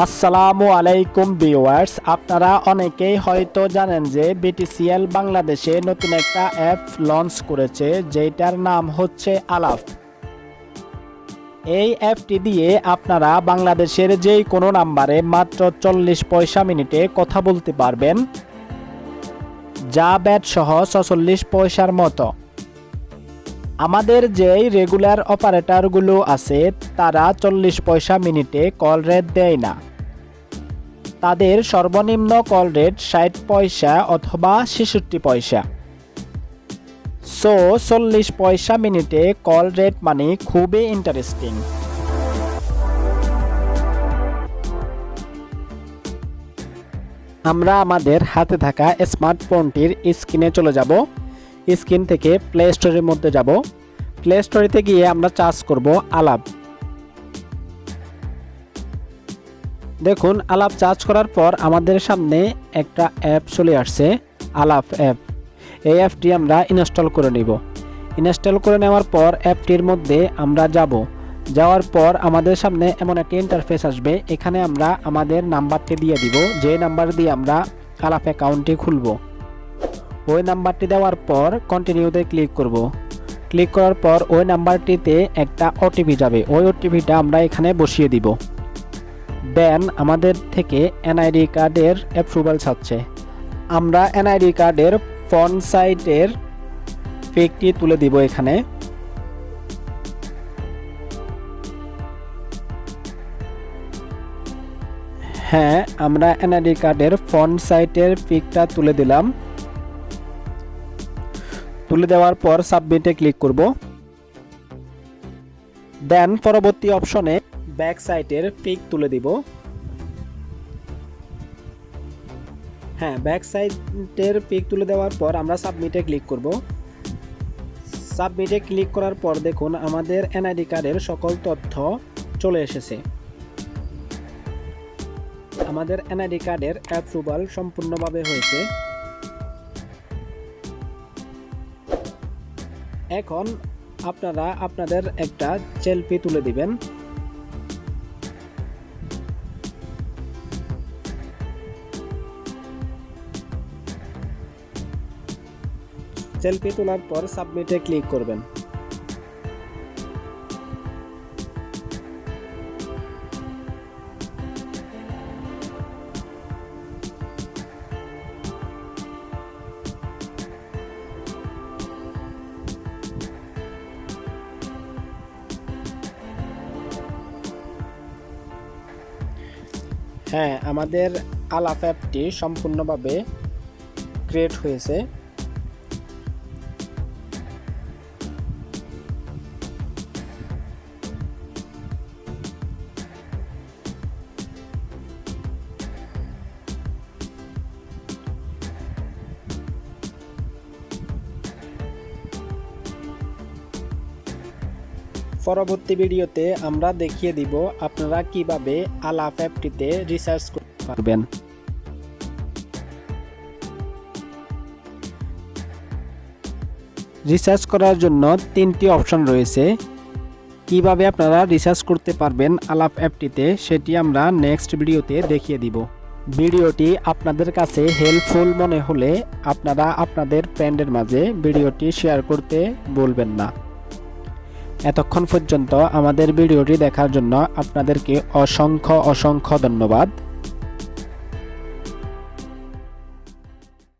আসসালামু আলাইকুম ভিউয়ার্স, আপনারা অনেকেই হয়তো জানেন যে BTCL বাংলাদেশে নতুন একটা অ্যাপ লঞ্চ করেছে, যেটার নাম হচ্ছে আলাপ। এই অ্যাপটি দিয়ে আপনারা বাংলাদেশের যেই কোনো নাম্বারে মাত্র 40 পয়সা মিনিটে কথা বলতে পারবেন, যা ব্যাট সহ 46 পয়সার মতো। আমাদের যেই রেগুলার অপারেটরগুলো আছে তারা 40 পয়সা মিনিটে কল রেট দেয় না। তাদের সর্বনিম্ন কল রেট 60 পয়সা অথবা 66 পয়সা। সো 40 পয়সা মিনিটে কল রেট মানে খুবই ইন্টারেস্টিং। আমরা আমাদের হাতে থাকা স্মার্টফোনটির স্ক্রিনে চলে যাব। স্ক্রিন থেকে প্লে স্টোরের মধ্যে যাব। প্লে স্টোরেতে গিয়ে আমরা সার্চ করব আলাপ। দেখুন, আলাপ সার্চ করার পর আমাদের সামনে একটা অ্যাপ চলে আসছে, আলাপ অ্যাপ। এই অ্যাপটি আমরা ইনস্টল করে নিব। ইনস্টল করে নেওয়ার পর অ্যাপটির মধ্যে আমরা যাব। যাওয়ার পর আমাদের সামনে এমন একটা ইন্টারফেস আসবে। এখানে আমরা আমাদের নাম্বারটি দিয়ে দিব, যে নাম্বার দিয়ে আমরা আলাপ অ্যাকাউন্টটি খুলব। ওই নাম্বারটি দেওয়ার পর কন্টিনিউতে ক্লিক করব। ক্লিক করার পর ওই নাম্বারটিতে একটা ওটিপি যাবে। ওই ওটিপিটা আমরা এখানে বসিয়ে দিব। দেন আমাদের থেকে এনআইডি কার্ডের অ্যাপ্রুভাল চাচ্ছে। আমরা এনআইডি কার্ডের ফ্রন্ট সাইডের পিকটি তুলে দিব এখানে। হ্যাঁ, আমরা এনআইডি কার্ডের ফ্রন্ট সাইডের পিকটা তুলে দিলাম। তুলে দেওয়ার পর সাবমিটে ক্লিক করব। দেন পরবর্তী অপশনে ব্যাক সাইডের পিক তুলে দিব। হ্যাঁ, ব্যাক সাইডের পিক তুলে দেওয়ার পর আমরা সাবমিটে ক্লিক করব। সাবমিটে ক্লিক করার পর দেখুন আমাদের এনআইডি কার্ডের সকল তথ্য চলে এসেছে। আমাদের এনআইডি কার্ডের অ্যাপ্রুভাল সম্পূর্ণভাবে হয়েছে। এখন আপনারা আপনাদের একটা সেলফি তুলে দিবেন। সেলফি তোলার পর সাবমিটে ক্লিক করবেন। হ্যাঁ, আমাদের আলাপ অ্যাপটি সম্পূর্ণভাবে ক্রিয়েট হয়েছে। পরবর্তী ভিডিওতে আমরা দেখিয়ে দিব আপনারা কিভাবে আলাপ অ্যাপটিতে রিসার্চ করতে পারবেন। রিসার্চ করার জন্য 3টি অপশন রয়েছে। কিভাবে আপনারা রিসার্চ করতে পারবেন আলাপ অ্যাপটিতে সেটি আমরা নেক্সট ভিডিওতে দেখিয়ে দিব। ভিডিওটি আপনাদের কাছে হেল্পফুল মনে হলে আপনারা আপনাদের ফ্রেন্ডের মাঝে ভিডিওটি শেয়ার করতে ভুলবেন না। এতক্ষণ পর্যন্ত আমাদের ভিডিওটি দেখার জন্য আপনাদেরকে অসংখ্য ধন্যবাদ।